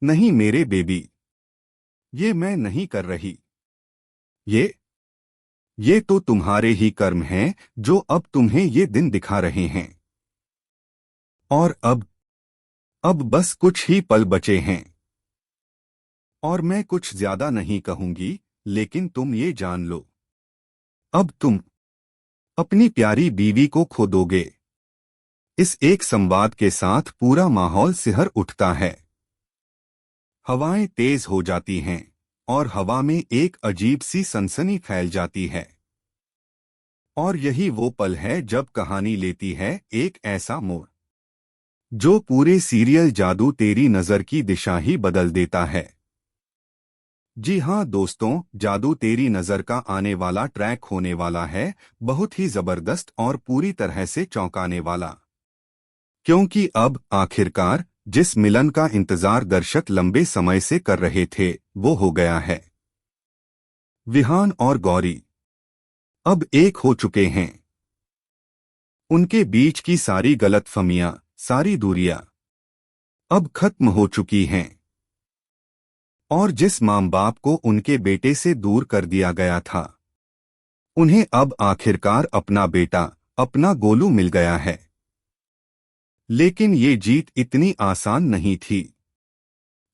नहीं मेरे बेबी, ये मैं नहीं कर रही। ये ये तो तुम्हारे ही कर्म हैं जो अब तुम्हें ये दिन दिखा रहे हैं। और अब बस कुछ ही पल बचे हैं। और मैं कुछ ज्यादा नहीं कहूंगी, लेकिन तुम ये जान लो, अब तुम अपनी प्यारी बीवी को खो दोगे। इस एक संवाद के साथ पूरा माहौल सिहर उठता है। हवाएं तेज हो जाती हैं और हवा में एक अजीब सी सनसनी फैल जाती है। और यही वो पल है जब कहानी लेती है एक ऐसा मोड़ जो पूरे सीरियल जादू तेरी नजर की दिशा ही बदल देता है। जी हाँ दोस्तों, जादू तेरी नजर का आने वाला ट्रैक होने वाला है बहुत ही जबरदस्त और पूरी तरह से चौंकाने वाला। क्योंकि अब आखिरकार जिस मिलन का इंतजार दर्शक लंबे समय से कर रहे थे वो हो गया है। विहान और गौरी अब एक हो चुके हैं। उनके बीच की सारी गलतफहमियां, सारी दूरियां अब खत्म हो चुकी हैं। और जिस मां बाप को उनके बेटे से दूर कर दिया गया था, उन्हें अब आखिरकार अपना बेटा, अपना गोलू मिल गया है। लेकिन ये जीत इतनी आसान नहीं थी,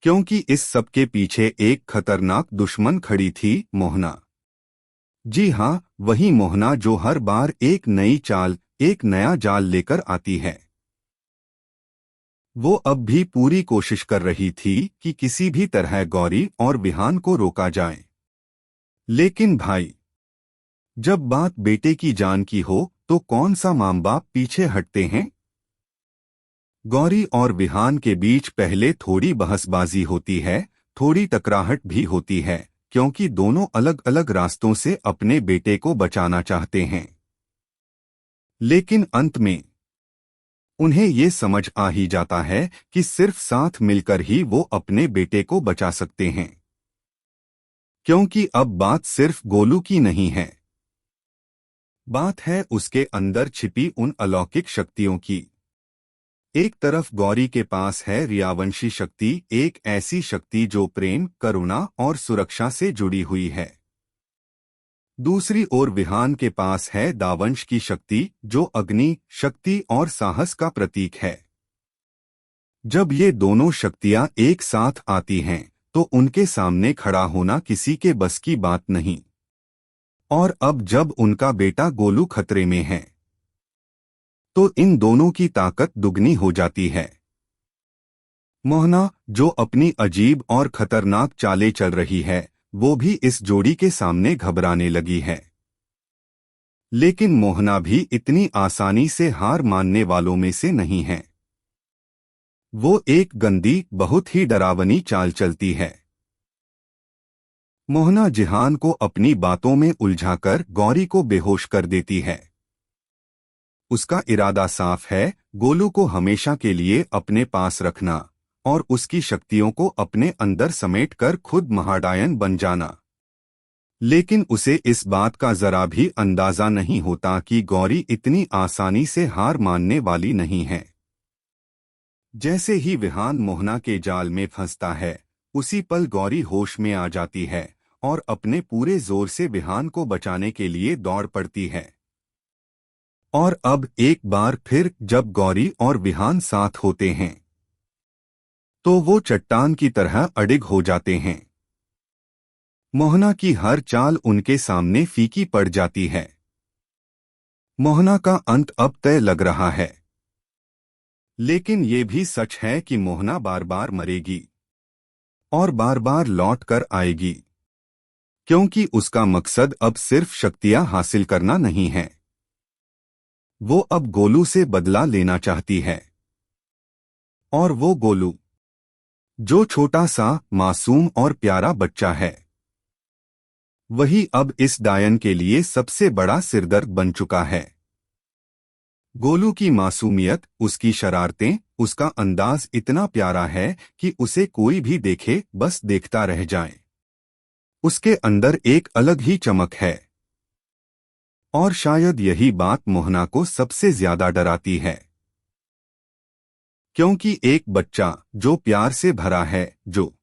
क्योंकि इस सब के पीछे एक खतरनाक दुश्मन खड़ी थी, मोहना। जी हाँ, वही मोहना जो हर बार एक नई चाल, एक नया जाल लेकर आती है। वो अब भी पूरी कोशिश कर रही थी कि किसी भी तरह गौरी और विहान को रोका जाए। लेकिन भाई, जब बात बेटे की जान की हो तो कौन सा मां बाप पीछे हटते हैं। गौरी और विहान के बीच पहले थोड़ी बहसबाजी होती है, थोड़ी टकराहट भी होती है, क्योंकि दोनों अलग अलग रास्तों से अपने बेटे को बचाना चाहते हैं। लेकिन अंत में उन्हें ये समझ आ ही जाता है कि सिर्फ साथ मिलकर ही वो अपने बेटे को बचा सकते हैं। क्योंकि अब बात सिर्फ गोलू की नहीं है, बात है उसके अंदर छिपी उन अलौकिक शक्तियों की। एक तरफ गौरी के पास है रियावंशी शक्ति, एक ऐसी शक्ति जो प्रेम, करुणा और सुरक्षा से जुड़ी हुई है। दूसरी ओर विहान के पास है दावंश की शक्ति, जो अग्नि, शक्ति और साहस का प्रतीक है। जब ये दोनों शक्तियां एक साथ आती हैं, तो उनके सामने खड़ा होना किसी के बस की बात नहीं। और अब जब उनका बेटा गोलू खतरे में है, तो इन दोनों की ताकत दुगनी हो जाती है। मोहना, जो अपनी अजीब और खतरनाक चालें चल रही है, वो भी इस जोड़ी के सामने घबराने लगी है। लेकिन मोहना भी इतनी आसानी से हार मानने वालों में से नहीं है। वो एक गंदी, बहुत ही डरावनी चाल चलती है। मोहना जिहान को अपनी बातों में उलझाकर गौरी को बेहोश कर देती है। उसका इरादा साफ है, गोलू को हमेशा के लिए अपने पास रखना और उसकी शक्तियों को अपने अंदर समेटकर खुद महाडायन बन जाना। लेकिन उसे इस बात का जरा भी अंदाजा नहीं होता कि गौरी इतनी आसानी से हार मानने वाली नहीं है। जैसे ही विहान मोहना के जाल में फंसता है, उसी पल गौरी होश में आ जाती है और अपने पूरे जोर से विहान को बचाने के लिए दौड़ पड़ती है। और अब एक बार फिर जब गौरी और विहान साथ होते हैं, तो वो चट्टान की तरह अडिग हो जाते हैं। मोहना की हर चाल उनके सामने फीकी पड़ जाती है। मोहना का अंत अब तय लग रहा है। लेकिन ये भी सच है कि मोहना बार बार मरेगी और बार बार लौट कर आएगी, क्योंकि उसका मकसद अब सिर्फ शक्तियां हासिल करना नहीं है। वो अब गोलू से बदला लेना चाहती है। और वो गोलू, जो छोटा सा, मासूम और प्यारा बच्चा है, वही अब इस डायन के लिए सबसे बड़ा सिरदर्द बन चुका है। गोलू की मासूमियत, उसकी शरारतें, उसका अंदाज इतना प्यारा है कि उसे कोई भी देखे बस देखता रह जाए। उसके अंदर एक अलग ही चमक है। और शायद यही बात मोहना को सबसे ज्यादा डराती है। क्योंकि एक बच्चा जो प्यार से भरा है, जो